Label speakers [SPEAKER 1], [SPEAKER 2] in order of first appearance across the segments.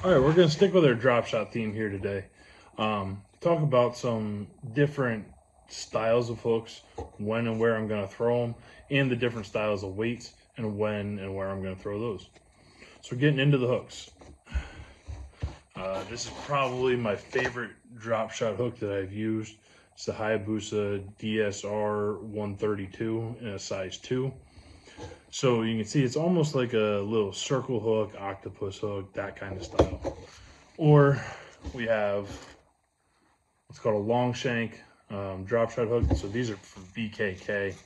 [SPEAKER 1] All right, we're going to stick with our drop shot theme here today. Talk about some different styles of hooks, when and where I'm going to throw them, and the different styles of weights and when and where I'm going to throw those. So, getting into the hooks. This is probably my favorite drop shot hook that I've used. It's the Hayabusa DSR 132 in a size 2. So you can see it's almost like a little circle hook, octopus hook, that kind of style. Or we have what's called a long shank drop shot hook. So these are from BKK.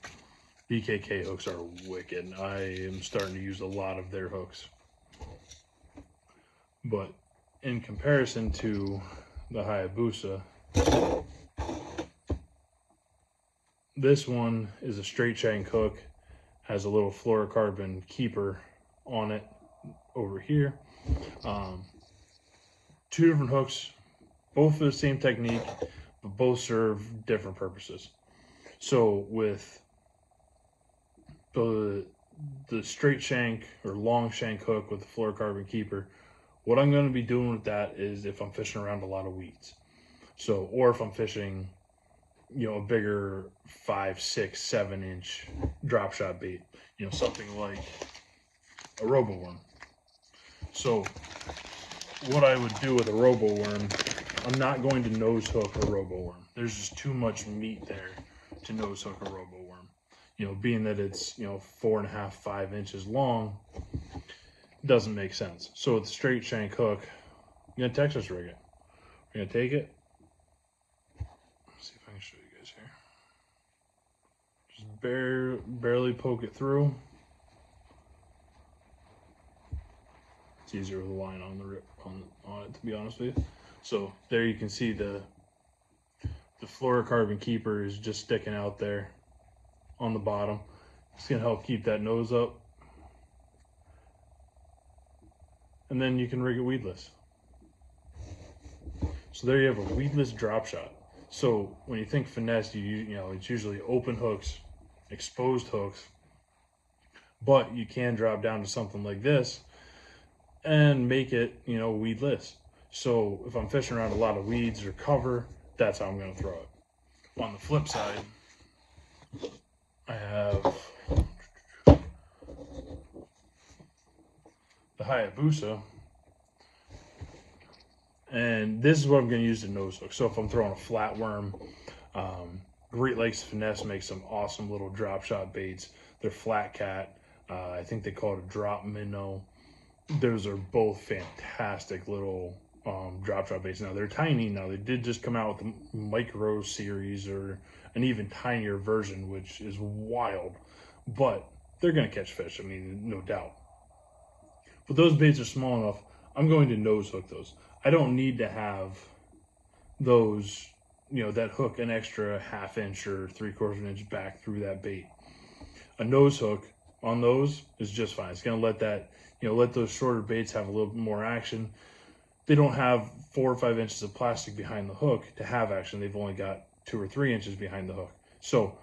[SPEAKER 1] BKK hooks are wicked. I am starting to use a lot of their hooks. But in comparison to the Hayabusa, this one is a straight shank hook, has a little fluorocarbon keeper on it over here. Two different hooks, both the same technique, but both serve different purposes. So with the straight shank or long shank hook with the fluorocarbon keeper, what I'm going to be doing with that is if I'm fishing around a lot of weeds. So, or if I'm fishing, a bigger 5, 6, 7 inch drop shot bait, something like a robo worm. So, what I would do with a robo worm, I'm not going to nose hook a robo worm. There's just too much meat there to nose hook a robo worm. Being that it's 4.5, 5 inches long, doesn't make sense. So with the straight shank hook, I'm gonna Texas rig it. We're gonna take it. Let's see if I can show you guys here. Just barely poke it through. It's easier with a line on the rip on it, to be honest with you. So there you can see the fluorocarbon keeper is just sticking out there on the bottom. It's gonna help keep that nose up. And then you can rig it weedless. So there you have a weedless drop shot. So when you think finesse, it's usually open hooks, exposed hooks, but you can drop down to something like this and make it, weedless. So if I'm fishing around a lot of weeds or cover, that's how I'm going to throw it. On the flip side, I have the Hayabusa, and this is what I'm going to use to nose hook. So if I'm throwing a flatworm, Great Lakes Finesse makes some awesome little drop shot baits. They're flat cat. I think they call it a drop minnow. Those are both fantastic little drop shot baits. Now they're tiny. Now they did just come out with the micro series or an even tinier version, which is wild. But they're going to catch fish. I mean, no doubt. But those baits are small enough. I'm going to nose hook those. I don't need to have those, that hook an extra 1/2 inch or 3/4 inch back through that bait. A nose hook on those is just fine. It's going to let that, let those shorter baits have a little bit more action. They don't have 4 or 5 inches of plastic behind the hook to have action. They've only got 2 or 3 inches behind the hook. So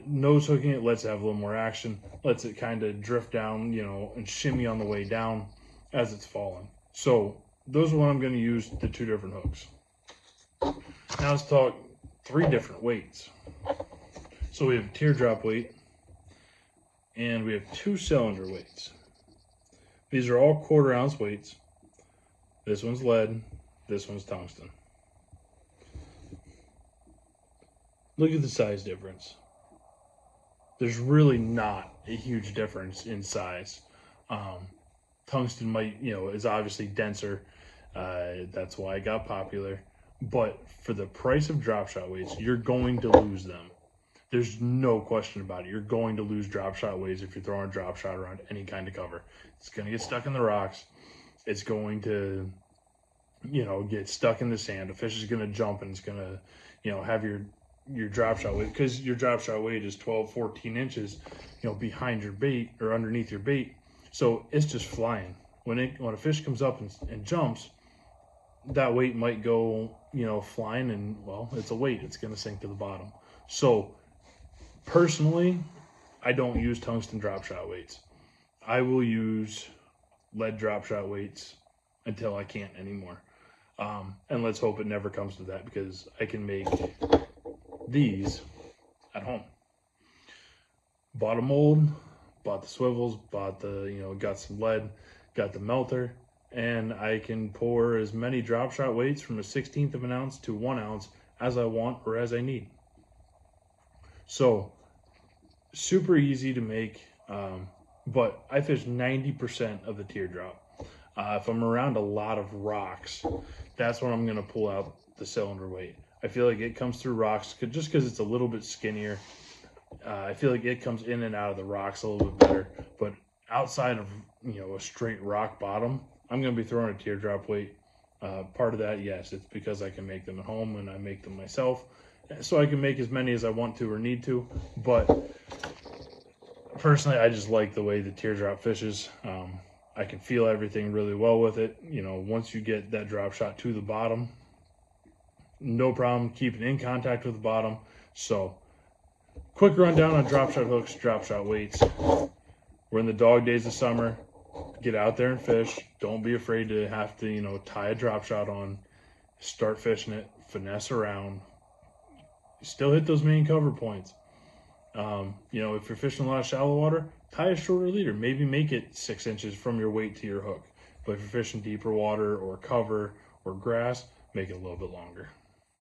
[SPEAKER 1] nose hooking it lets it have a little more action, lets it kind of drift down, and shimmy on the way down as it's falling. So those are what I'm going to use, the 2 different hooks. Now let's talk 3 different weights. So we have a teardrop weight, and we have 2 cylinder weights. These are all 1/4 ounce weights. This one's lead, this one's tungsten. Look at the size difference. There's really not a huge difference in size. Tungsten might, is obviously denser. That's why it got popular. But for the price of drop shot weights, you're going to lose them. There's no question about it. You're going to lose drop shot weights if you're throwing a drop shot around any kind of cover. It's going to get stuck in the rocks. It's going to, get stuck in the sand. A fish is going to jump and it's going to, have your drop shot weight, because your drop shot weight is 12, 14 inches, behind your bait or underneath your bait. So it's just flying. When a fish comes up and jumps, that weight might go, flying, and well, it's a weight. It's going to sink to the bottom. So personally, I don't use tungsten drop shot weights. I will use lead drop shot weights until I can't anymore. And let's hope it never comes to that, because I can make these at home. Bought a mold, bought the swivels, bought the, got some lead, got the melter, and I can pour as many drop shot weights from 1/16 of an ounce to 1 ounce as I want or as I need. So super easy to make, but I fish 90% of the teardrop. If I'm around a lot of rocks, that's when I'm going to pull out the cylinder weight. I feel like it comes through rocks just because it's a little bit skinnier. I feel like it comes in and out of the rocks a little bit better. But outside of a straight rock bottom, I'm going to be throwing a teardrop weight. Part of that, yes, it's because I can make them at home and I make them myself, so I can make as many as I want to or need to. But personally, I just like the way the teardrop fishes. I can feel everything really well with it. Once you get that drop shot to the bottom, no problem keeping in contact with the bottom. So quick rundown on drop shot hooks, drop shot weights. We're in the dog days of summer. Get out there and fish. Don't be afraid to have to, tie a drop shot on, start fishing it, finesse around, still hit those main cover points. If you're fishing a lot of shallow water, tie a shorter leader. Maybe make it 6 inches from your weight to your hook. But if you're fishing deeper water or cover or grass, make it a little bit longer.